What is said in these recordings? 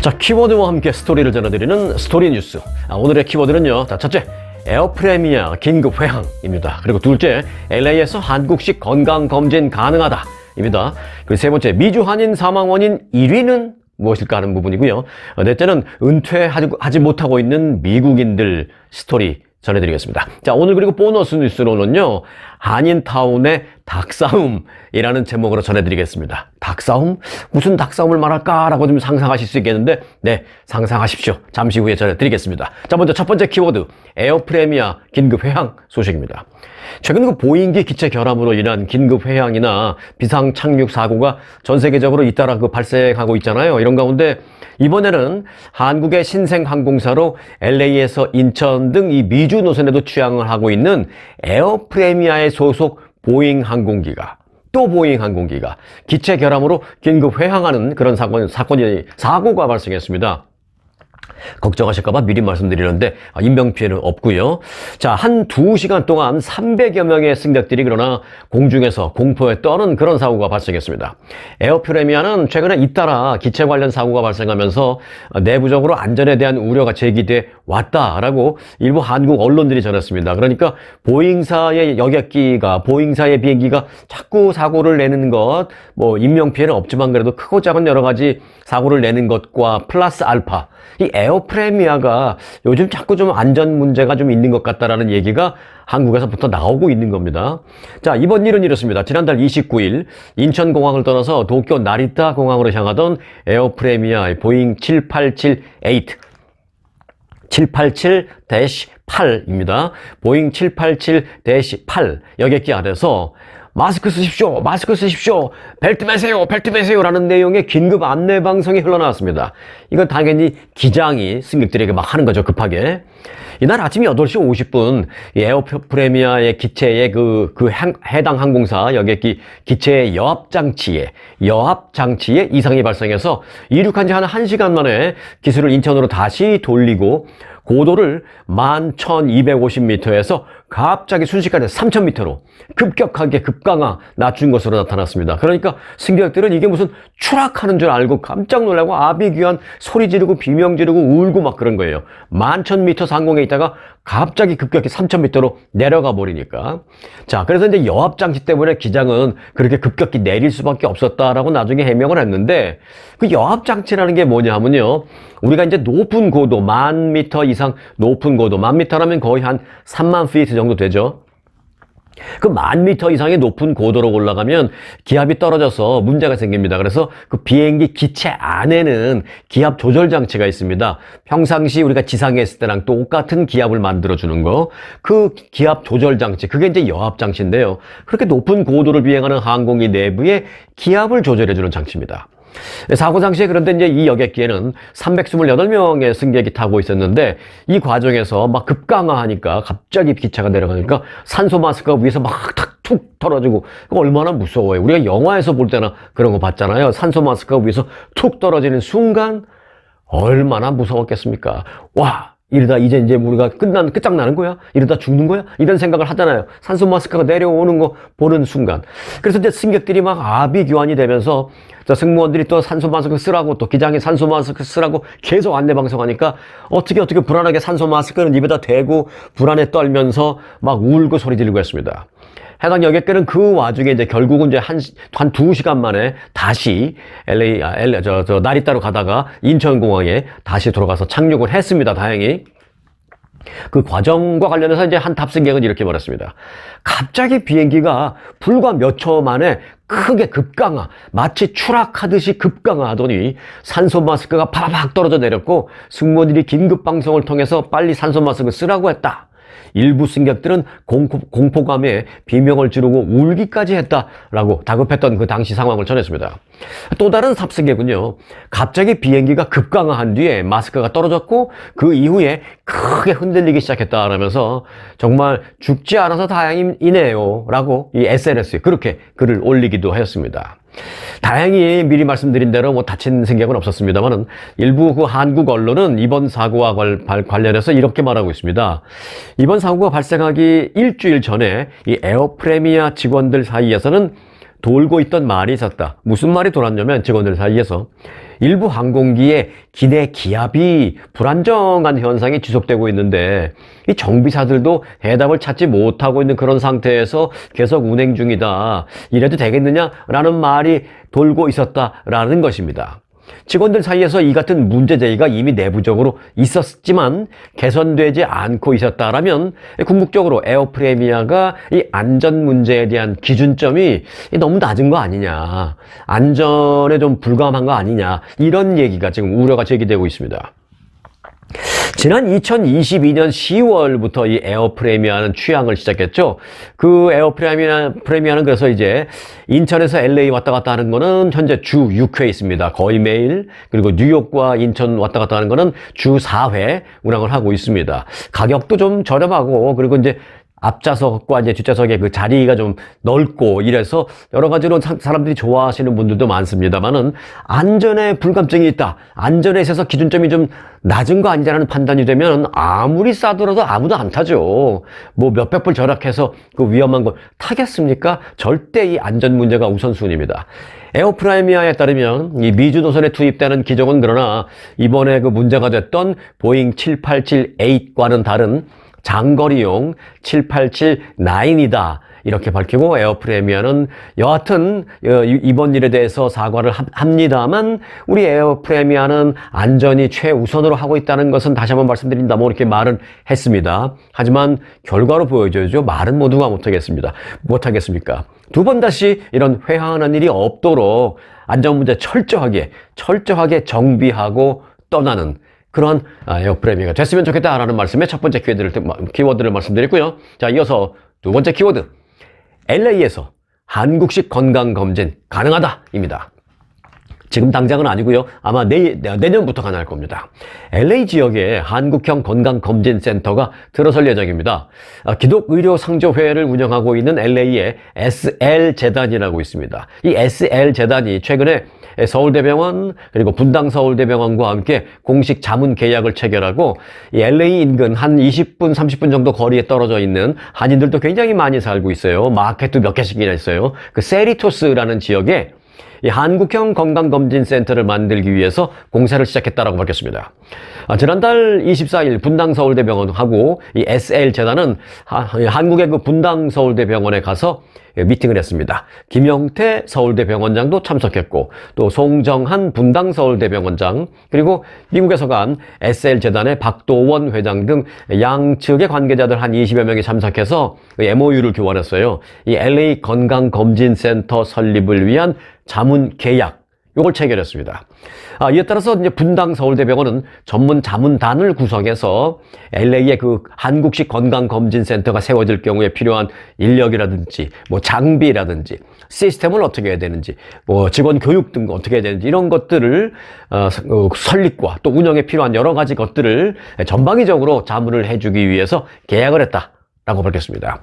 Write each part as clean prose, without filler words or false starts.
자, 키워드와 함께 스토리를 전해드리는 스토리 뉴스. 오늘의 키워드는요. 자, 첫째, 에어프레미아 긴급 회항입니다. 그리고 둘째, LA에서 한국식 건강검진 가능하다입니다. 그리고 세 번째, 미주 한인 사망 원인 1위는 무엇일까 하는 부분이고요. 넷째는 은퇴하지 못하고 있는 미국인들 스토리 전해드리겠습니다. 자, 오늘 그리고 보너스 뉴스로는요, 한인타운의 닭싸움이라는 제목으로 전해드리겠습니다. 닭싸움? 무슨 닭싸움을 말할까라고 좀 상상하실 수 있겠는데, 네, 상상하십시오. 잠시 후에 전해드리겠습니다. 자, 먼저 첫 번째 키워드, 에어프레미아 긴급 회항 소식입니다. 최근 그 보잉기 기체 결함으로 인한 긴급 회항이나 비상 착륙 사고가 전 세계적으로 잇따라 발생하고 있잖아요. 이런 가운데 이번에는 한국의 신생항공사로 LA에서 인천 등 이 미주 노선에도 취항을 하고 있는 에어프레미아의 소속 보잉 항공기가 기체 결함으로 긴급 회항하는 그런 사고가 발생했습니다. 걱정하실까봐 미리 말씀드리는데 인명피해는 없고요. 자, 한 2시간 동안 300여 명의 승객들이 그러나 공중에서 공포에 떠는 그런 사고가 발생했습니다. 에어프레미아는 최근에 잇따라 기체 관련 사고가 발생하면서 내부적으로 안전에 대한 우려가 제기돼 왔다라고 일부 한국 언론들이 전했습니다. 그러니까 보잉사의 보잉사의 비행기가 자꾸 사고를 내는 것, 뭐 인명피해는 없지만 그래도 크고 작은 여러 가지 사고를 내는 것과 플러스 알파, 이 에어프레미아가 요즘 자꾸 좀 안전 문제가 좀 있는 것 같다라는 얘기가 한국에서부터 나오고 있는 겁니다. 자, 이번 일은 이렇습니다. 지난달 29일 인천공항을 떠나서 도쿄 나리타 공항으로 향하던 에어프레미아 보잉 787-8입니다. 보잉 787-8 여객기 안에서 마스크 쓰십시오. 벨트 매세요. 라는 내용의 긴급 안내 방송이 흘러나왔습니다. 이건 당연히 기장이 승객들에게 막 하는 거죠, 급하게. 이날 아침 8시 50분, 에어프레미아의 기체의 해당 항공사 여객기 기체의 여합장치에 이상이 발생해서 이륙한 지 한 1시간 만에 기술을 인천으로 다시 돌리고 고도를 11,250m에서 갑자기 순식간에 3,000m로 급격하게 급강하 낮춘 것으로 나타났습니다. 그러니까 승객들은 이게 무슨 추락하는 줄 알고 깜짝 놀라고 아비규환 소리 지르고 비명 지르고 울고 막 그런 거예요. 11,000m 상공에 있다가 갑자기 급격히 3,000m로 내려가 버리니까. 자, 그래서 이제 여합장치 때문에 기장은 그렇게 급격히 내릴 수밖에 없었다라고 나중에 해명을 했는데, 그 여합장치라는 게 뭐냐 하면요, 우리가 이제 높은 고도, 10,000m 이상 높은 고도, 10,000m라면 거의 한 3만 피트 정도 되죠. 그 10,000m 이상의 높은 고도로 올라가면 기압이 떨어져서 문제가 생깁니다. 그래서 그 비행기 기체 안에는 기압 조절 장치가 있습니다. 평상시 우리가 지상에 있을 때랑 똑같은 기압을 만들어주는 거, 그 기압 조절 장치, 그게 이제 여합 장치인데요. 그렇게 높은 고도를 비행하는 항공기 내부에 기압을 조절해주는 장치입니다. 사고 당시에 그런데 이제 이 여객기에는 328명의 승객이 타고 있었는데, 이 과정에서 막 급강하하니까 갑자기 기차가 내려가니까 산소 마스크가 위에서 막 툭 떨어지고, 얼마나 무서워요. 우리가 영화에서 볼 때나 그런 거 봤잖아요. 산소 마스크가 위에서 툭 떨어지는 순간 얼마나 무서웠겠습니까? 와, 이러다 이제 우리가 끝장나는 거야? 이러다 죽는 거야? 이런 생각을 하잖아요. 산소 마스크가 내려오는 거 보는 순간. 그래서 이제 승객들이 막 아비규환이 되면서 승무원들이 또 산소 마스크 쓰라고, 또 기장이 산소 마스크 쓰라고 계속 안내 방송하니까 어떻게 불안하게 산소 마스크는 입에다 대고 불안에 떨면서 막 울고 소리 지르고 했습니다. 해당 여객기는 그 와중에 이제 결국은 이제 한 2시간 만에 다시 나리타로 가다가 인천공항에 다시 돌아가서 착륙을 했습니다. 다행히. 그 과정과 관련해서 이제 한 탑승객은 이렇게 말했습니다. 갑자기 비행기가 불과 몇 초 만에 크게 급강하, 마치 추락하듯이 급강하하더니 산소 마스크가 파박 떨어져 내렸고, 승무원들이 긴급 방송을 통해서 빨리 산소 마스크 쓰라고 했다. 일부 승객들은 공포감에 비명을 지르고 울기까지 했다라고 다급했던 그 당시 상황을 전했습니다. 또 다른 탑승객은요, 갑자기 비행기가 급강하한 뒤에 마스크가 떨어졌고 그 이후에 크게 흔들리기 시작했다라면서 정말 죽지 않아서 다행이네요 라고 이 SNS에 그렇게 글을 올리기도 하였습니다. 다행히 미리 말씀드린 대로 뭐 다친 승객은 없었습니다만은 일부 그 한국 언론은 이번 사고와 관련해서 이렇게 말하고 있습니다. 이번 사고가 발생하기 일주일 전에 이 에어프레미아 직원들 사이에서는 돌고 있던 말이 있었다. 무슨 말이 돌았냐면 직원들 사이에서 일부 항공기의 기내 기압이 불안정한 현상이 지속되고 있는데 이 정비사들도 해답을 찾지 못하고 있는 그런 상태에서 계속 운행 중이다. 이래도 되겠느냐라는 말이 돌고 있었다라는 것입니다. 직원들 사이에서 이 같은 문제 제기가 이미 내부적으로 있었지만 개선되지 않고 있었다라면 궁극적으로 에어프레미아가 이 안전 문제에 대한 기준점이 너무 낮은 거 아니냐, 안전에 좀 불감한 거 아니냐, 이런 얘기가 지금 우려가 제기되고 있습니다. 지난 2022년 10월부터 이 에어프레미아는 취항을 시작했죠. 그 에어프레미아는 그래서 이제 인천에서 LA 왔다 갔다 하는 거는 현재 주 6회 있습니다. 거의 매일. 그리고 뉴욕과 인천 왔다 갔다 하는 거는 주 4회 운항을 하고 있습니다. 가격도 좀 저렴하고, 그리고 이제 앞좌석과 이제 뒷좌석의 그 자리가 좀 넓고 이래서 여러 가지로 사람들이 좋아하시는 분들도 많습니다만은 안전에 불감증이 있다, 안전에 있어서 기준점이 좀 낮은 거 아니냐는 판단이 되면 아무리 싸더라도 아무도 안 타죠. 뭐 몇백 불 절약해서 그 위험한 걸 타겠습니까? 절대 이 안전 문제가 우선순위입니다. 에어프레미아에 따르면 이 미주 노선에 투입되는 기종은 그러나 이번에 그 문제가 됐던 보잉 787-8과는 다른 장거리용 787-9이다. 이렇게 밝히고 에어프레미아는 여하튼 이번 일에 대해서 사과를 합니다만 우리 에어프레미아는 안전이 최우선으로 하고 있다는 것은 다시 한번 말씀드린다. 뭐 이렇게 말은 했습니다. 하지만 결과로 보여줘야죠. 말은 모두가 못하겠습니까? 두 번 다시 이런 회항하는 일이 없도록 안전 문제 철저하게 정비하고 떠나는 그런 에어프레미아가 됐으면 좋겠다라는 말씀에 첫 번째 키워드를 말씀드렸고요. 자, 이어서 두 번째 키워드. LA에서 한국식 건강검진 가능하다입니다. 지금 당장은 아니고요. 아마 내년부터 가능할 겁니다. LA 지역에 한국형 건강검진센터가 들어설 예정입니다. 기독의료상조회를 운영하고 있는 LA의 SL재단이라고 있습니다. 이 SL재단이 최근에 서울대병원 그리고 분당서울대병원과 함께 공식 자문 계약을 체결하고 이 LA 인근 한 20분, 30분 정도 거리에 떨어져 있는 한인들도 굉장히 많이 살고 있어요. 마켓도 몇 개씩이나 있어요. 그 세리토스라는 지역에 이 한국형 건강검진센터를 만들기 위해서 공사를 시작했다라고 밝혔습니다. 지난달 24일 분당서울대병원하고 이 SL재단은 한국의 그 분당서울대병원에 가서 미팅을 했습니다. 김영태 서울대병원장도 참석했고 또 송정한 분당서울대병원장 그리고 미국에서 간 SL재단의 박도원 회장 등 양측의 관계자들 한 20여 명이 참석해서 MOU를 교환했어요. 이 LA 건강검진센터 설립을 위한 자문 계약 요걸 체결했습니다. 이에 따라서 이제 분당서울대병원은 전문 자문단을 구성해서 LA의 그 한국식 건강검진센터가 세워질 경우에 필요한 인력이라든지 뭐 장비라든지 시스템을 어떻게 해야 되는지 뭐 직원 교육 등 어떻게 해야 되는지 이런 것들을 설립과 또 운영에 필요한 여러 가지 것들을 전방위적으로 자문을 해주기 위해서 계약을 했다. 라고 밝혔습니다.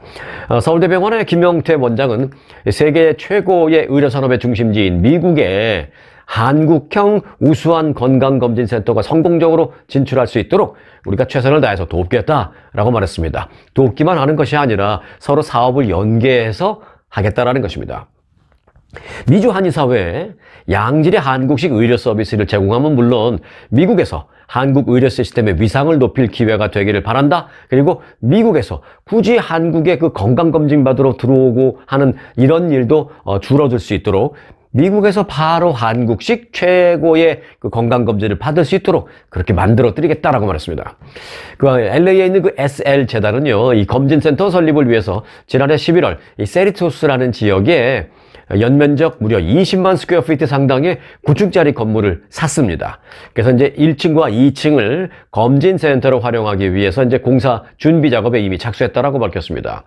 서울대병원의 김영태 원장은 세계 최고의 의료산업의 중심지인 미국에 한국형 우수한 건강검진센터가 성공적으로 진출할 수 있도록 우리가 최선을 다해서 돕겠다라고 말했습니다. 돕기만 하는 것이 아니라 서로 사업을 연계해서 하겠다라는 것입니다. 미주 한의사회에 양질의 한국식 의료 서비스를 제공하면 물론 미국에서 한국 의료 시스템의 위상을 높일 기회가 되기를 바란다. 그리고 미국에서 굳이 한국의 그 건강검진 받으러 들어오고 하는 이런 일도 줄어들 수 있도록 미국에서 바로 한국식 최고의 그 건강검진을 받을 수 있도록 그렇게 만들어 드리겠다라고 말했습니다. 그 LA에 있는 그 SL재단은요, 이 검진센터 설립을 위해서 지난해 11월 이 세리토스라는 지역에 연면적 무려 20만 스퀘어피트 상당의 9층짜리 건물을 샀습니다. 그래서 이제 1층과 2층을 검진센터로 활용하기 위해서 이제 공사 준비 작업에 이미 착수했다라고 밝혔습니다.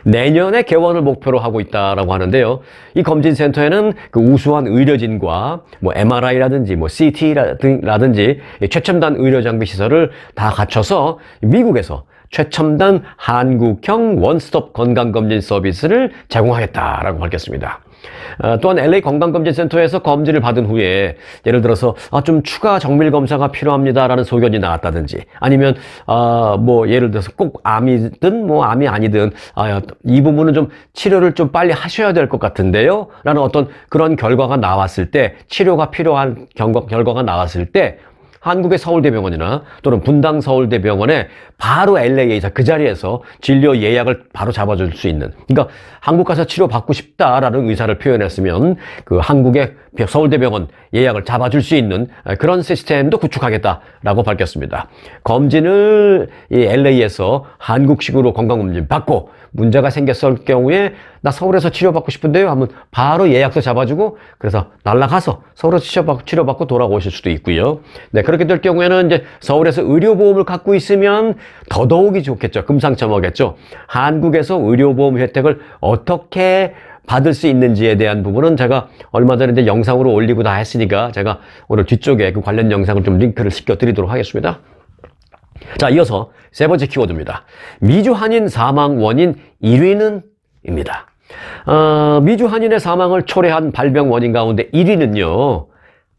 내년에 개원을 목표로 하고 있다라고 하는데요. 이 검진센터에는 그 우수한 의료진과 뭐 MRI라든지 뭐 CT라든지 최첨단 의료 장비 시설을 다 갖춰서 미국에서 최첨단 한국형 원스톱 건강검진 서비스를 제공하겠다라고 밝혔습니다. 또한 LA 건강검진센터에서 검진을 받은 후에 예를 들어서 좀 추가 정밀 검사가 필요합니다라는 소견이 나왔다든지 아니면 뭐 예를 들어서 꼭 암이든 뭐 암이 아니든 이 부분은 좀 치료를 좀 빨리 하셔야 될 것 같은데요 라는 어떤 그런 결과가 나왔을 때, 치료가 필요한 결과가 나왔을 때 한국의 서울대병원이나 또는 분당 서울대병원에 바로 LA에서 그 자리에서 진료 예약을 바로 잡아줄 수 있는, 그러니까 한국 가서 치료받고 싶다라는 의사를 표현했으면 그 한국의 서울대병원 예약을 잡아줄 수 있는 그런 시스템도 구축하겠다라고 밝혔습니다. 검진을 이 LA에서 한국식으로 건강검진 받고 문제가 생겼을 경우에 나 서울에서 치료받고 싶은데요 하면 바로 예약도 잡아주고 그래서 날아가서 서울에서 치료받고 돌아오실 수도 있고요. 네, 그렇게 될 경우에는 이제 서울에서 의료보험을 갖고 있으면 더더욱이 좋겠죠. 금상첨화겠죠. 한국에서 의료보험 혜택을 어떻게 받을 수 있는지에 대한 부분은 제가 얼마 전에 이제 영상으로 올리고 다 했으니까 제가 오늘 뒤쪽에 그 관련 영상을 좀 링크를 시켜드리도록 하겠습니다. 자, 이어서 세 번째 키워드입니다. 미주 한인 사망 원인 1위는 입니다. 미주 한인의 사망을 초래한 발병 원인 가운데 1위는요,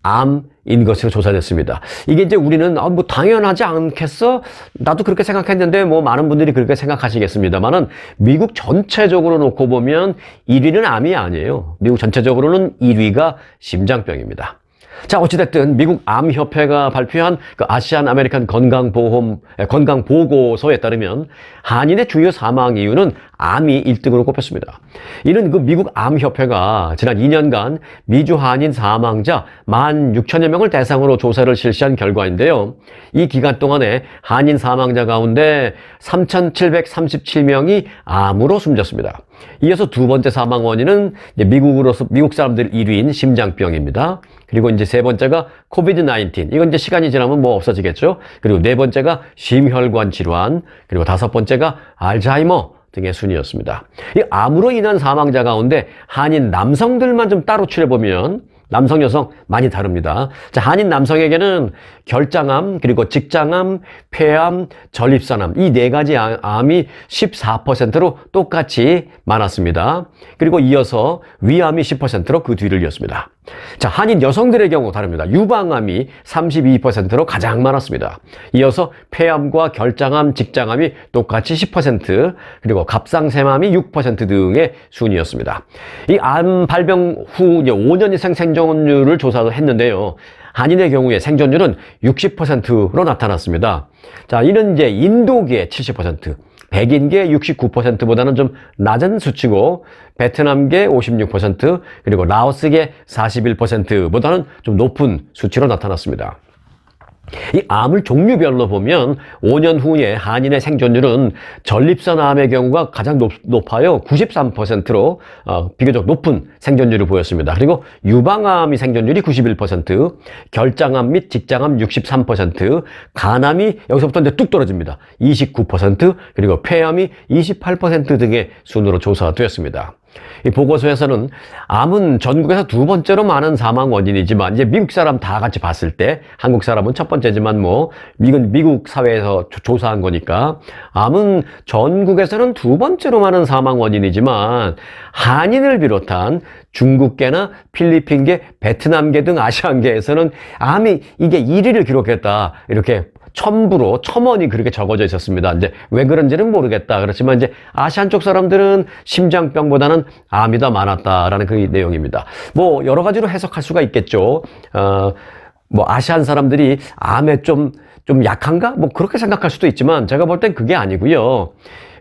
암인 것으로 조사됐습니다. 이게 이제 우리는 뭐 당연하지 않겠어? 나도 그렇게 생각했는데 뭐 많은 분들이 그렇게 생각하시겠습니다만은 미국 전체적으로 놓고 보면 1위는 암이 아니에요. 미국 전체적으로는 1위가 심장병입니다. 자, 어찌됐든 미국 암협회가 발표한 그 아시안 아메리칸 건강보고서에 따르면 한인의 주요 사망 이유는 암이 1등으로 꼽혔습니다. 이는 그 미국 암협회가 지난 2년간 미주 한인 사망자 16,000여 명을 대상으로 조사를 실시한 결과인데요. 이 기간 동안에 한인 사망자 가운데 3,737명이 암으로 숨졌습니다. 이어서 두 번째 사망 원인은 미국 사람들 1위인 심장병입니다. 그리고 이제 세 번째가 코비드-19. 이건 이제 시간이 지나면 뭐 없어지겠죠. 그리고 네 번째가 심혈관 질환, 그리고 다섯 번째가 알츠하이머 등의 순이었습니다. 이 암으로 인한 사망자 가운데 한인 남성들만 좀 따로 추려보면 남성, 여성 많이 다릅니다. 자, 한인 남성에게는 결장암, 그리고 직장암, 폐암, 전립선암 이 네 가지 암이 14%로 똑같이 많았습니다. 그리고 이어서 위암이 10%로 그 뒤를 이었습니다. 자, 한인 여성들의 경우 다릅니다. 유방암이 32%로 가장 많았습니다. 이어서 폐암과 결장암, 직장암이 똑같이 10%, 그리고 갑상샘암이 6% 등의 순이었습니다. 이 암 발병 후 5년 이상 생존율을 조사했는데요. 한인의 경우에 생존율은 60%로 나타났습니다. 자, 이는 이제 인도계 70%, 백인계 69%보다는 좀 낮은 수치고, 베트남계 56%, 그리고 라오스계 41%보다는 좀 높은 수치로 나타났습니다. 이 암을 종류별로 보면 5년 후에 한인의 생존율은 전립선암의 경우가 가장 높아요. 93%로 비교적 높은 생존율을 보였습니다. 그리고 유방암이 생존율이 91%, 결장암 및 직장암 63%, 간암이 여기서부터 이제 뚝 떨어집니다. 29%, 그리고 폐암이 28% 등의 순으로 조사되었습니다. 이 보고서에서는 암은 전국에서 두 번째로 많은 사망 원인이지만 이제 미국 사람 다 같이 봤을 때 한국 사람은 첫 번째지만 뭐 미국 사회에서 조사한 거니까 암은 전국에서는 두 번째로 많은 사망 원인이지만 한인을 비롯한 중국계나 필리핀계, 베트남계 등 아시안계에서는 암이 이게 1위를 기록했다 이렇게 첨언이 그렇게 적어져 있었습니다. 이제 왜 그런지는 모르겠다. 그렇지만 이제 아시안 쪽 사람들은 심장병보다는 암이 더 많았다라는 그 내용입니다. 뭐 여러 가지로 해석할 수가 있겠죠. 뭐 아시안 사람들이 암에 좀 약한가? 뭐 그렇게 생각할 수도 있지만 제가 볼 땐 그게 아니고요.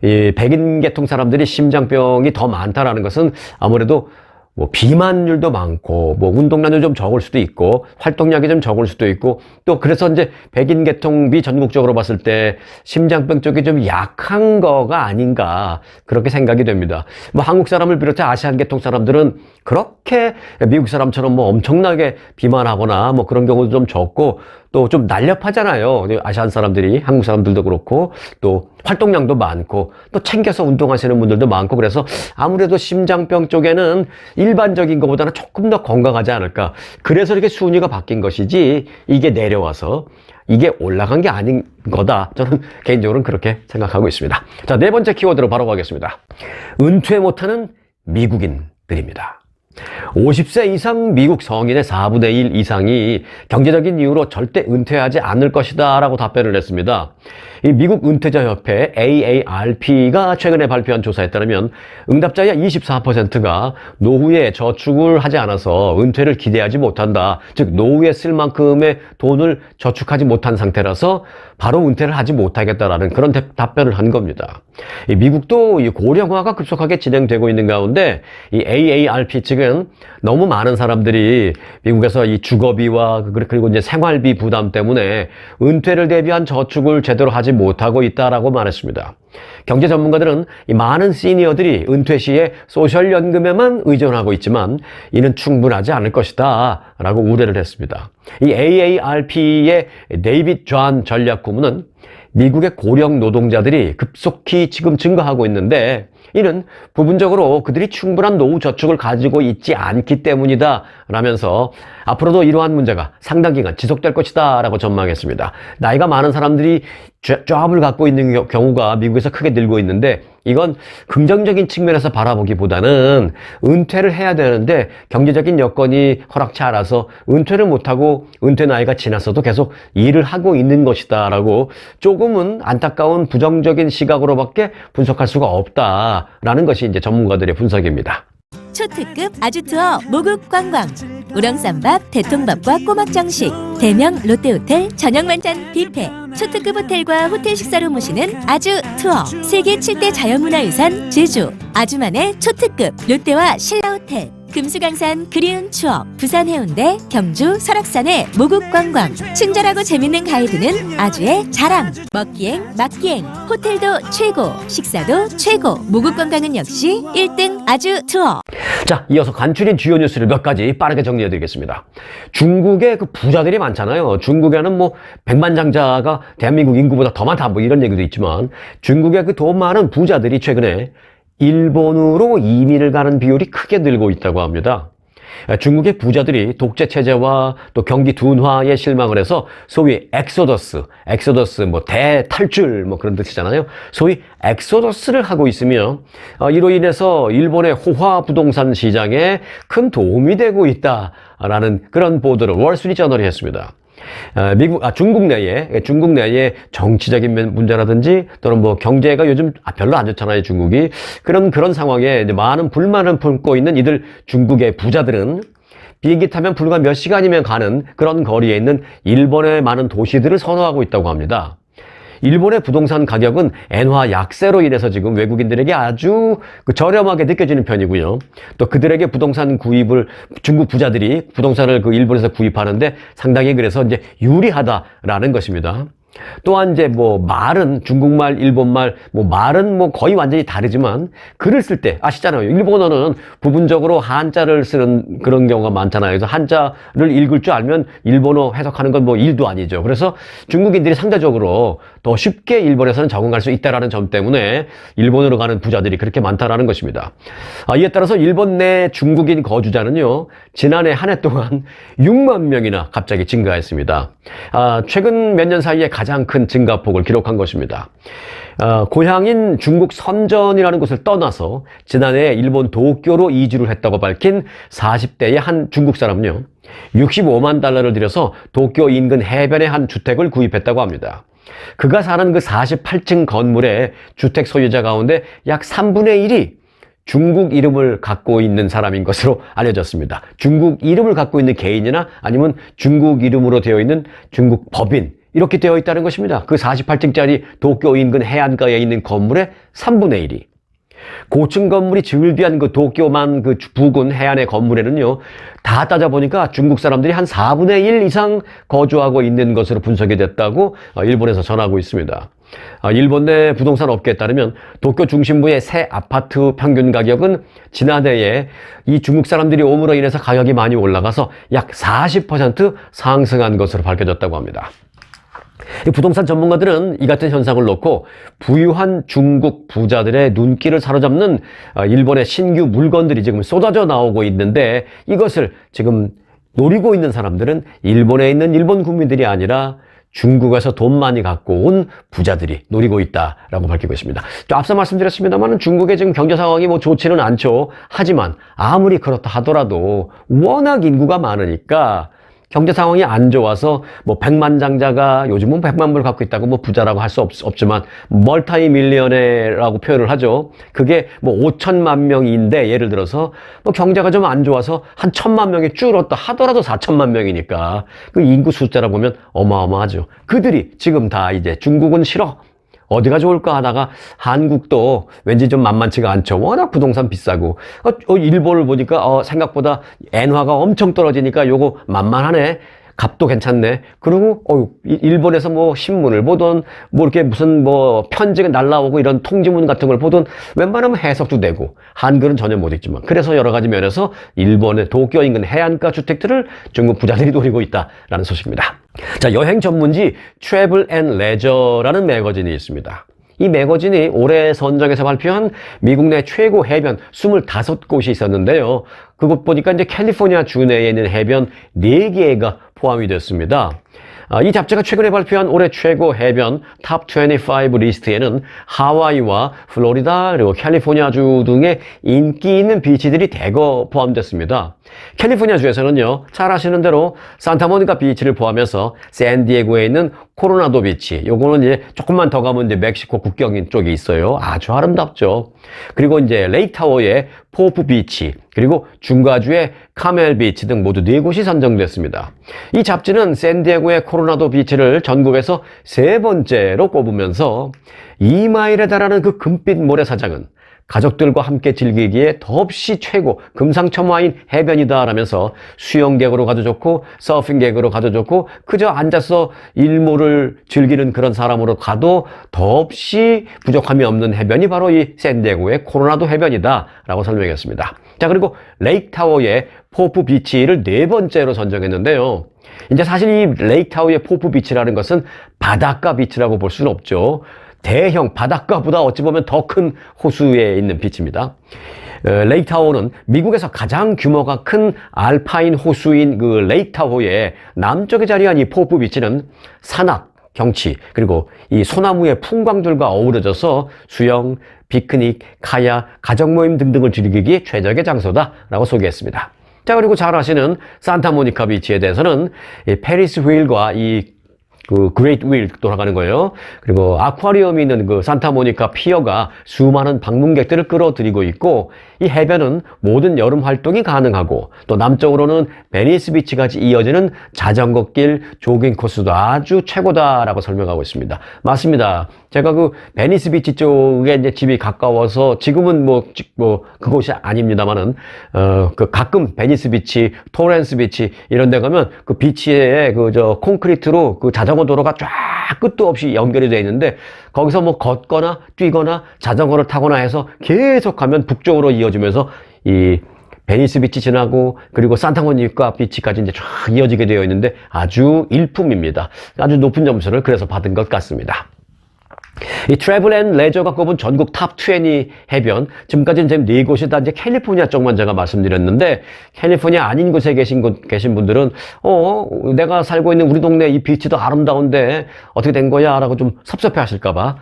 이 백인 계통 사람들이 심장병이 더 많다라는 것은 아무래도 뭐 비만율도 많고 뭐 운동량도 좀 적을 수도 있고 활동량이 좀 적을 수도 있고 또 그래서 이제 백인 계통비 전국적으로 봤을 때 심장병 쪽이 좀 약한 거가 아닌가 그렇게 생각이 됩니다. 뭐 한국 사람을 비롯해 아시안 계통 사람들은 그렇게 미국 사람처럼 뭐 엄청나게 비만하거나 뭐 그런 경우도 좀 적고 또 좀 날렵하잖아요. 아시안 사람들이, 한국 사람들도 그렇고 또 활동량도 많고 또 챙겨서 운동하시는 분들도 많고 그래서 아무래도 심장병 쪽에는 일반적인 것보다는 조금 더 건강하지 않을까. 그래서 이렇게 순위가 바뀐 것이지 이게 내려와서 이게 올라간 게 아닌 거다. 저는 개인적으로는 그렇게 생각하고 있습니다. 자, 네 번째 키워드로 바로 가겠습니다. 은퇴 못하는 미국인들입니다. 50세 이상 미국 성인의 4분의 1 이상이 경제적인 이유로 절대 은퇴하지 않을 것이다 라고 답변을 했습니다. 이 미국 은퇴자 협회 AARP가 최근에 발표한 조사에 따르면 응답자의 24%가 노후에 저축을 하지 않아서 은퇴를 기대하지 못한다. 즉 노후에 쓸 만큼의 돈을 저축하지 못한 상태라서 바로 은퇴를 하지 못하겠다라는 그런 답변을 한 겁니다. 이 미국도 이 고령화가 급속하게 진행되고 있는 가운데 이 AARP 측은 너무 많은 사람들이 미국에서 이 주거비와 그리고 이제 생활비 부담 때문에 은퇴를 대비한 저축을 제대로 하지 못하고 있다라고 말했습니다. 경제 전문가들은 이 많은 시니어들이 은퇴 시에 소셜연금에만 의존하고 있지만 이는 충분하지 않을 것이다 라고 우려를 했습니다. 이 AARP의 데이빗 존 전략 고문은 미국의 고령 노동자들이 급속히 지금 증가하고 있는데 이는 부분적으로 그들이 충분한 노후 저축을 가지고 있지 않기 때문이다 라면서 앞으로도 이러한 문제가 상당 기간 지속될 것이다 라고 전망했습니다. 나이가 많은 사람들이 잡을 갖고 있는 경우가 미국에서 크게 늘고 있는데 이건 긍정적인 측면에서 바라보기보다는 은퇴를 해야 되는데 경제적인 여건이 허락치 않아서 은퇴를 못하고 은퇴 나이가 지났어도 계속 일을 하고 있는 것이다 라고 조금은 안타까운 부정적인 시각으로밖에 분석할 수가 없다라는 것이 이제 전문가들의 분석입니다. 초특급 아주투어 모국 관광, 우렁쌈밥, 대통밥과 꼬막 정식, 대명 롯데호텔 저녁 만찬 뷔페, 초특급 호텔과 호텔 식사로 모시는 아주 투어, 세계 7대 자연문화유산 제주, 아주만의 초특급 롯데와 신라호텔, 금수강산 그리운 추억, 부산 해운대, 경주 설악산의 모국 관광, 친절하고 재밌는 가이드는 아주의 자랑, 먹기행, 맛기행, 호텔도 최고, 식사도 최고, 모국 관광은 역시 1등 아주 투어. 자, 이어서 간추린 주요 뉴스를 몇 가지 빠르게 정리해드리겠습니다. 중국에 그 부자들이 많잖아요. 중국에는 뭐 백만장자가 대한민국 인구보다 더 많다 뭐 이런 얘기도 있지만 중국의 그 돈 많은 부자들이 최근에 일본으로 이민을 가는 비율이 크게 늘고 있다고 합니다. 중국의 부자들이 독재 체제와 또 경기 둔화에 실망을 해서 소위 엑소더스 뭐 대탈출 뭐 그런 뜻이잖아요. 소위 엑소더스를 하고 있으며 이로 인해서 일본의 호화 부동산 시장에 큰 도움이 되고 있다라는 그런 보도를 월스트리트저널이 했습니다. 중국 내에 정치적인 문제라든지 또는 뭐 경제가 요즘 별로 안 좋잖아요, 중국이. 그런 상황에 이제 많은 불만을 품고 있는 이들 중국의 부자들은 비행기 타면 불과 몇 시간이면 가는 그런 거리에 있는 일본의 많은 도시들을 선호하고 있다고 합니다. 일본의 부동산 가격은 엔화 약세로 인해서 지금 외국인들에게 아주 저렴하게 느껴지는 편이고요. 또 그들에게 부동산 구입을 중국 부자들이 부동산을 그 일본에서 구입하는데 상당히 그래서 이제 유리하다라는 것입니다. 또한 이제 뭐 말은 중국말, 일본말, 뭐 말은 뭐 거의 완전히 다르지만 글을 쓸 때 아시잖아요. 일본어는 부분적으로 한자를 쓰는 그런 경우가 많잖아요. 그래서 한자를 읽을 줄 알면 일본어 해석하는 건 뭐 일도 아니죠. 그래서 중국인들이 상대적으로 더 쉽게 일본에서는 적응할 수 있다라는 점 때문에 일본으로 가는 부자들이 그렇게 많다라는 것입니다. 이에 따라서 일본 내 중국인 거주자는요, 지난해 한 해 동안 6만 명이나 갑자기 증가했습니다. 최근 몇 년 사이에 가장 큰 증가폭을 기록한 것입니다. 고향인 중국 선전이라는 곳을 떠나서 지난해 일본 도쿄로 이주를 했다고 밝힌 40대의 한 중국 사람은요, 65만 달러를 들여서 도쿄 인근 해변의 한 주택을 구입했다고 합니다. 그가 사는 그 48층 건물의 주택 소유자 가운데 약 3분의 1이 중국 이름을 갖고 있는 사람인 것으로 알려졌습니다. 중국 이름을 갖고 있는 개인이나 아니면 중국 이름으로 되어 있는 중국 법인, 이렇게 되어 있다는 것입니다. 그 48층짜리 도쿄 인근 해안가에 있는 건물의 3분의 1이. 고층 건물이 즐비한 그 도쿄만 그 부근 해안의 건물에는요, 다 따져보니까 중국 사람들이 한 4분의 1 이상 거주하고 있는 것으로 분석이 됐다고 일본에서 전하고 있습니다. 일본 내 부동산 업계에 따르면 도쿄 중심부의 새 아파트 평균 가격은 지난해에 이 중국 사람들이 옴으로 인해서 가격이 많이 올라가서 약 40% 상승한 것으로 밝혀졌다고 합니다. 부동산 전문가들은 이 같은 현상을 놓고 부유한 중국 부자들의 눈길을 사로잡는 일본의 신규 물건들이 지금 쏟아져 나오고 있는데 이것을 지금 노리고 있는 사람들은 일본에 있는 일본 국민들이 아니라 중국에서 돈 많이 갖고 온 부자들이 노리고 있다라고 밝히고 있습니다. 또 앞서 말씀드렸습니다만 중국의 지금 경제 상황이 뭐 좋지는 않죠. 하지만 아무리 그렇다 하더라도 워낙 인구가 많으니까 경제 상황이 안 좋아서 뭐 백만장자가 요즘은 100만 불 갖고 있다고 뭐 부자라고 할 수 없지만 멀타이 밀리언에라고 표현을 하죠. 그게 뭐 5천만 명인데 예를 들어서 뭐 경제가 좀 안 좋아서 한 1,000만 명이 줄었다 하더라도 4천만 명이니까 그 인구 숫자라 보면 어마어마하죠. 그들이 지금 다 이제 중국은 싫어. 어디가 좋을까 하다가 한국도 왠지 좀 만만치가 않죠. 워낙 부동산 비싸고. 일본을 보니까 생각보다 엔화가 엄청 떨어지니까 요거 만만하네. 값도 괜찮네. 그리고 일본에서 뭐 신문을 보던 뭐 이렇게 무슨 뭐 편지가 날라오고 이런 통지문 같은 걸 보던 웬만하면 해석도 되고 한글은 전혀 못 읽지만 그래서 여러 가지 면에서 일본의 도쿄 인근 해안가 주택들을 중국 부자들이 노리고 있다라는 소식입니다. 자, 여행 전문지 Travel and Leisure라는 매거진이 있습니다. 이 매거진이 올해 선정해서 발표한 미국 내 최고 해변 25곳이 있었는데요. 그곳 보니까 이제 캘리포니아 주 내에 있는 해변 4개가 포함이 됐습니다. 이 잡지가 최근에 발표한 올해 최고 해변 탑 25 리스트에는 하와이와 플로리다 그리고 캘리포니아주 등의 인기 있는 비치들이 대거 포함됐습니다. 캘리포니아주에서는요, 잘 아시는 대로 산타모니카 비치를 포함해서 샌디에고에 있는 코로나도 비치, 요거는 이제 조금만 더 가면 이제 멕시코 국경인 쪽에 있어요. 아주 아름답죠. 그리고 이제 레이크타워의 포프 비치, 그리고 중가주의 카멜 비치 등 모두 4곳이 선정됐습니다. 이 잡지는 샌디에고의 코로나도 비치를 전국에서 3번째로 꼽으면서 2마일에 달하는 그 금빛 모래사장은 가족들과 함께 즐기기에 더없이 최고 금상첨화인 해변이다라면서 수영객으로 가도 좋고 서핑객으로 가도 좋고 그저 앉아서 일몰을 즐기는 그런 사람으로 가도 더없이 부족함이 없는 해변이 바로 이 샌디에고의 코로나도 해변이다라고 설명했습니다. 자, 그리고 레이크타워의 포프 비치를 4번째로 선정했는데요. 이제 사실 이 레이크타워의 포프 비치라는 것은 바닷가 비치라고 볼 수는 없죠. 대형 바닷가보다 어찌 보면 더 큰 호수에 있는 비치입니다. 레이크타워는 미국에서 가장 규모가 큰 알파인 호수인 그 레이크타워의 남쪽에 자리한 이 포프 비치는 산악, 경치, 그리고 이 소나무의 풍광들과 어우러져서 수영, 피크닉, 카약, 가족 모임 등등을 즐기기에 최적의 장소다라고 소개했습니다. 자, 그리고 잘 아시는 산타모니카 비치에 대해서는 이 페리스 휠과 그 그레이트 휠 돌아가는 거예요. 그리고 아쿠아리움이 있는 그 산타모니카 피어가 수많은 방문객들을 끌어들이고 있고 이 해변은 모든 여름 활동이 가능하고 또 남쪽으로는 베니스 비치까지 이어지는 자전거길, 조깅 코스도 아주 최고다라고 설명하고 있습니다. 맞습니다. 제가 그 베니스 비치 쪽에 이제 집이 가까워서 지금은 뭐 그곳이 아닙니다만은 그 가끔 베니스 비치, 토렌스 비치 이런 데 가면 그 비치에 콘크리트로 그 자전거 도로가 쫙 끝도 없이 연결이 되어 있는데 거기서 뭐 걷거나 뛰거나 자전거를 타거나 해서 계속 가면 북쪽으로 이어지면서 이 베니스 비치 지나고 그리고 산타모니카 비치까지 이제 쫙 이어지게 되어 있는데 아주 일품입니다. 아주 높은 점수를 그래서 받은 것 같습니다. 이 트래블 앤 레저가 꼽은 전국 탑 20 해변, 지금까지는 지금 4곳이 다 이제 캘리포니아 쪽만 제가 말씀드렸는데, 캘리포니아 아닌 곳에 계신 분들은, 내가 살고 있는 우리 동네 이 비치도 아름다운데, 어떻게 된 거야? 라고 좀 섭섭해 하실까봐.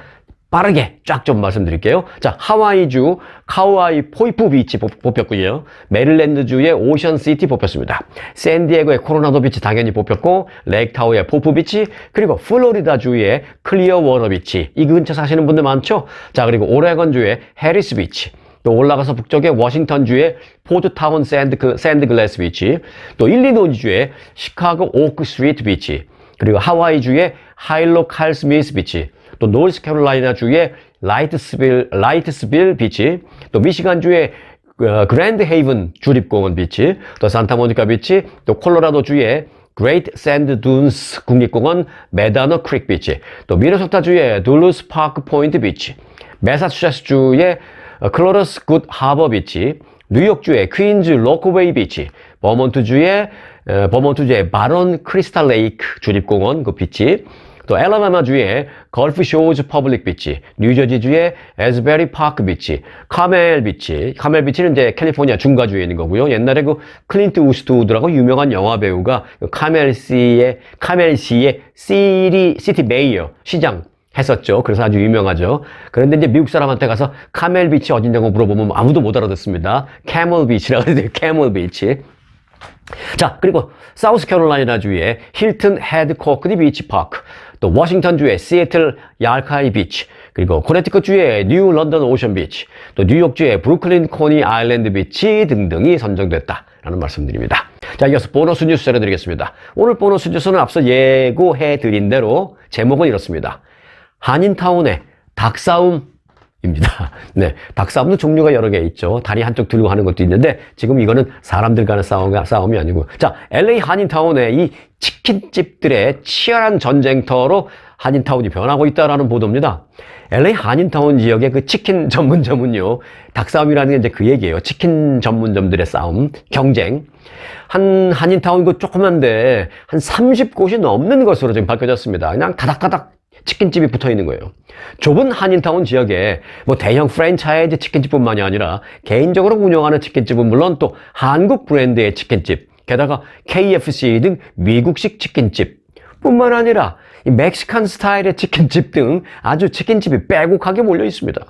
빠르게 쫙 좀 말씀드릴게요. 자, 하와이주 카우아이 포이프 비치 뽑혔고요. 메릴랜드주의 오션시티 뽑혔습니다. 샌디에고의 코로나도 비치 당연히 뽑혔고, 레이크타워의 포프 비치, 그리고 플로리다주의 클리어워터 비치. 이 근처 사시는 분들 많죠? 자, 그리고 오레건주의 해리스 비치. 또 올라가서 북쪽의 워싱턴주의 포드타운 샌드글래스 비치. 또 일리노이주의 시카고 오크 스트리트 비치. 그리고 하와이주의 하일로 칼 스미스 비치. 또 노스캐롤라이나주의 라이트스빌 비치, 또 미시간주의 그랜드 헤이븐 주립공원 비치, 또 산타모니카 비치, 또 콜로라도주의 그레이트 샌드 둔스 국립공원 메다노 크릭 비치, 또 미네소타주의 둘루스 파크 포인트 비치, 매사추세츠주의 클로러스 굿 하버 비치, 뉴욕주의 퀸즈 로커웨이 비치, 버몬트주의 바론 크리스탈 레이크 주립공원 그 비치, 또 엘라바마주의 걸프 쇼즈 퍼블릭 비치, 뉴저지주의 에스베리 파크 비치, 카멜 비치. 카멜 비치는 이제 캘리포니아 중가주에 있는 거고요. 옛날에 그 클린트 우스트우드라고 유명한 영화 배우가 카멜시의 시티 메이어, 시장 했었죠. 그래서 아주 유명하죠. 그런데 이제 미국 사람한테 가서 카멜 비치 어딘냐고 물어보면 아무도 못 알아듣습니다. 캐멀 비치라고 그래요. 캐멀 비치. 자, 그리고 사우스캐롤라이나주의 힐튼 헤드 코크니 비치 파크, 또 워싱턴주의 시애틀 얄카이 비치, 그리고 코네티컷주의 뉴 런던 오션 비치, 또 뉴욕주의 브루클린 코니 아일랜드 비치 등등이 선정됐다라는 말씀드립니다. 자, 이어서 보너스 뉴스 전해드리겠습니다. 오늘 보너스 뉴스는 앞서 예고해드린 대로 제목은 이렇습니다. 한인타운의 닭싸움입니다. 네, 닭싸움도 종류가 여러 개 있죠. 다리 한쪽 들고 하는 것도 있는데 지금 이거는 사람들 간의 싸움이 아니고, 자, LA 한인타운의 이 치킨집들의 치열한 전쟁터로 한인타운이 변하고 있다라는 보도입니다. LA 한인타운 지역의 그 치킨 전문점은요, 닭싸움이라는 게 이제 그 얘기예요. 치킨 전문점들의 싸움, 경쟁. 한인타운 그 조그만데 한 30곳이 넘는 것으로 지금 밝혀졌습니다. 그냥 다닥다닥 치킨집이 붙어 있는 거예요. 좁은 한인타운 지역에 뭐 대형 프랜차이즈 치킨집뿐만이 아니라 개인적으로 운영하는 치킨집은 물론 또 한국 브랜드의 치킨집, 게다가 KFC 등 미국식 치킨집 뿐만 아니라 이 멕시칸 스타일의 치킨집 등 아주 치킨집이 빼곡하게 몰려 있습니다.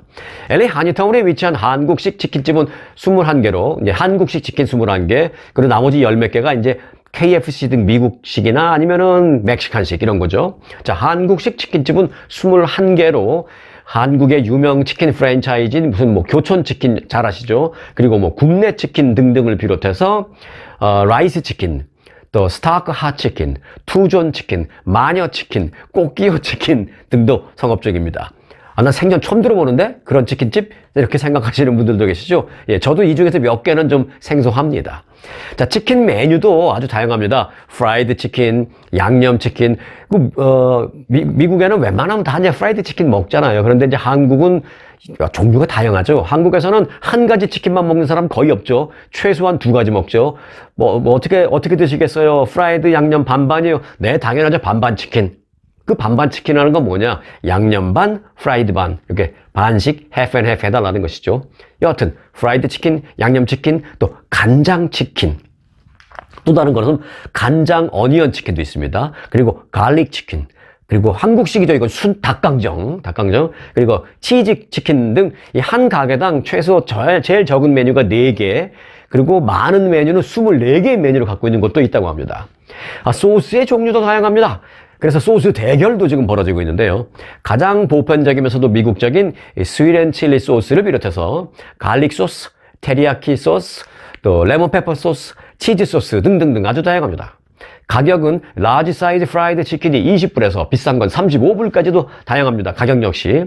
LA 한인타운에 위치한 한국식 치킨집은 21개로, 이제 한국식 치킨 21개, 그리고 나머지 10몇 개가 이제 KFC 등 미국식이나 아니면은 멕시칸식 이런 거죠. 자, 한국식 치킨집은 21개로 한국의 유명 치킨 프랜차이즈인 무슨 뭐 교촌 치킨 잘 아시죠? 그리고 뭐 굽네 치킨 등등을 비롯해서 라이스 치킨, 또 스타크 핫 치킨, 투존 치킨, 마녀 치킨, 꼬끼요 치킨 등도 성업적입니다. 아, 나 생전 처음 들어보는데? 그런 치킨집? 이렇게 생각하시는 분들도 계시죠? 예, 저도 이 중에서 몇 개는 좀 생소합니다. 자, 치킨 메뉴도 아주 다양합니다. 프라이드 치킨, 양념 치킨. 미국에는 웬만하면 다 이제 프라이드 치킨 먹잖아요. 그런데 이제 한국은 종류가 다양하죠. 한국에서는 한 가지 치킨만 먹는 사람 거의 없죠. 최소한 2가지 먹죠. 어떻게 드시겠어요? 프라이드 양념 반반이요? 네, 당연하죠. 반반 치킨. 그 반반 치킨이라는 건 뭐냐? 양념 반, 프라이드 반. 이렇게 반씩 half and half 해달라는 것이죠. 여하튼 프라이드 치킨, 양념 치킨, 또 간장 치킨. 또 다른 것은 간장 어니언 치킨도 있습니다. 그리고 갈릭 치킨. 그리고 한국식이죠. 이건 닭강정. 그리고 치즈 치킨 등 이 한 가게당 최소 제일 적은 메뉴가 4개. 그리고 많은 메뉴는 24개의 메뉴를 갖고 있는 것도 있다고 합니다. 소스의 종류도 다양합니다. 그래서 소스 대결도 지금 벌어지고 있는데요. 가장 보편적이면서도 미국적인 스윗 칠리 소스를 비롯해서 갈릭 소스, 테리야키 소스, 또 레몬 페퍼 소스, 치즈 소스 등등등 아주 다양합니다. 가격은 라지 사이즈 프라이드 치킨이 20불에서 비싼 건 35불까지도 다양합니다. 가격 역시.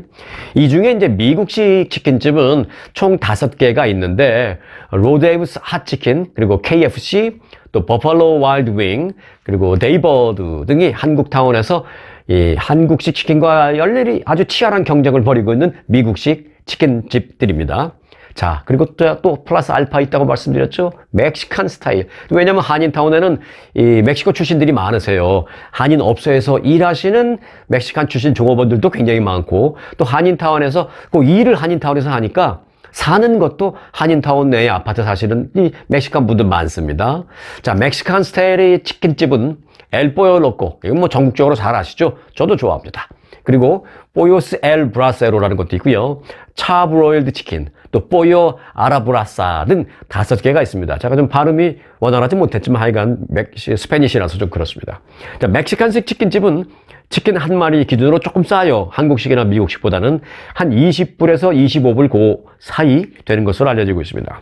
이 중에 이제 미국식 치킨집은 총 5개가 있는데 로데이브스 핫치킨, 그리고 KFC, 또 버팔로 와일드 윙, 그리고 데이버드 등이 한국타운에서 이 한국식 치킨과 열렬히 아주 치열한 경쟁을 벌이고 있는 미국식 치킨집들입니다. 자, 그리고 또 플러스 알파 있다고 말씀드렸죠? 멕시칸 스타일. 왜냐면 한인타운에는 이 멕시코 출신들이 많으세요. 한인 업소에서 일하시는 멕시칸 출신 종업원들도 굉장히 많고, 또 한인타운에서 꼭 일을 한인타운에서 하니까 사는 것도 한인타운 내의 아파트 사시는 이 멕시칸 분들 많습니다. 자, 멕시칸 스타일의 치킨집은 엘 포요 로코. 이건 뭐 전국적으로 잘 아시죠? 저도 좋아합니다. 그리고 포요스 엘 브라세로라는 것도 있고요. 차브로일드 치킨, 또 포요 아라브라사 등 5개가 있습니다. 제가 좀 발음이 원활하지 못했지만 하여간 스페니시라서 좀 그렇습니다. 자, 멕시칸식 치킨집은 치킨 한 마리 기준으로 조금 싸요. 한국식이나 미국식보다는 한 20불에서 25불 그 사이 되는 것으로 알려지고 있습니다.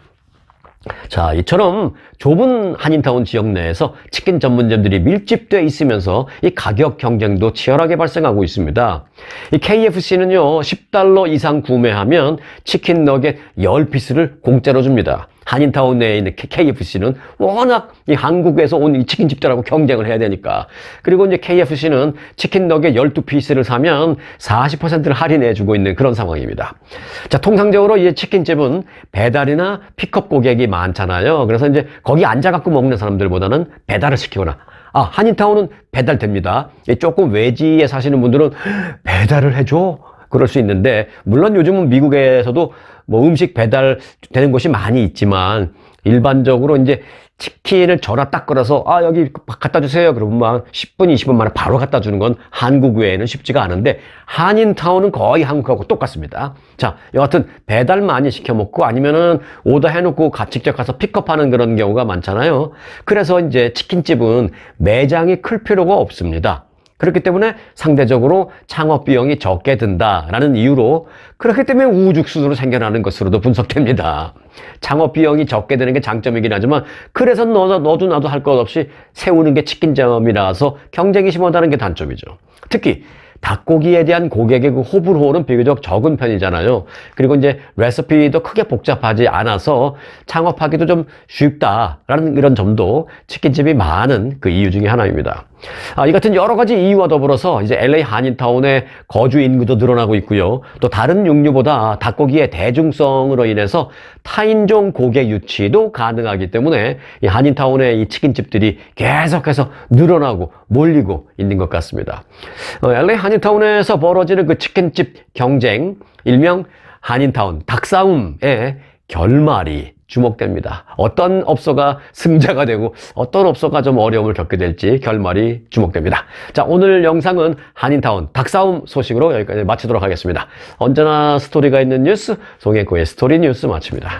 자, 이처럼 좁은 한인타운 지역 내에서 치킨 전문점들이 밀집되어 있으면서 이 가격 경쟁도 치열하게 발생하고 있습니다. 이 KFC는요, $10 이상 구매하면 치킨 너겟 10피스를 공짜로 줍니다. 한인타운 내에 있는 KFC는 워낙 이 한국에서 온 이 치킨집들하고 경쟁을 해야 되니까. 그리고 이제 KFC는 치킨 너겟 12피스를 사면 40%를 할인해주고 있는 그런 상황입니다. 자, 통상적으로 이 치킨집은 배달이나 픽업 고객이 많잖아요. 그래서 이제 거기 앉아갖고 먹는 사람들보다는 배달을 시키거나, 한인타운은 배달됩니다. 조금 외지에 사시는 분들은 배달을 해줘? 그럴 수 있는데, 물론 요즘은 미국에서도 뭐 음식 배달되는 곳이 많이 있지만, 일반적으로 이제 치킨을 전화 딱 걸어서 여기 갖다 주세요. 그러면 막 10분, 20분 만에 바로 갖다 주는 건 한국 외에는 쉽지가 않은데, 한인타운은 거의 한국하고 똑같습니다. 자, 여하튼 배달 많이 시켜 먹고 아니면은 오더 해놓고 직접 가서 픽업하는 그런 경우가 많잖아요. 그래서 이제 치킨집은 매장이 클 필요가 없습니다. 그렇기 때문에 상대적으로 창업 비용이 적게 든다라는 이유로, 그렇기 때문에 우후죽순으로 생겨나는 것으로도 분석됩니다. 창업 비용이 적게 드는 게 장점이긴 하지만, 그래서 너도 나도 할 것 없이 세우는 게 치킨점이라서 경쟁이 심하다는 게 단점이죠. 특히 닭고기에 대한 고객의 그 호불호는 비교적 적은 편이잖아요. 그리고 이제 레시피도 크게 복잡하지 않아서 창업하기도 좀 쉽다라는 이런 점도 치킨집이 많은 그 이유 중에 하나입니다. 이 같은 여러 가지 이유와 더불어서 이제 LA 한인타운의 거주 인구도 늘어나고 있고요. 또 다른 육류보다 닭고기의 대중성으로 인해서 타인종 고객 유치도 가능하기 때문에 이 한인타운의 이 치킨집들이 계속해서 늘어나고 몰리고 있는 것 같습니다. LA 한인타운에서 벌어지는 그 치킨집 경쟁, 일명 한인타운 닭싸움의 결말이 주목됩니다. 어떤 업소가 승자가 되고 어떤 업소가 좀 어려움을 겪게 될지 결말이 주목됩니다. 자, 오늘 영상은 한인타운 닭싸움 소식으로 여기까지 마치도록 하겠습니다. 언제나 스토리가 있는 뉴스, 송혜코의 스토리 뉴스 마칩니다.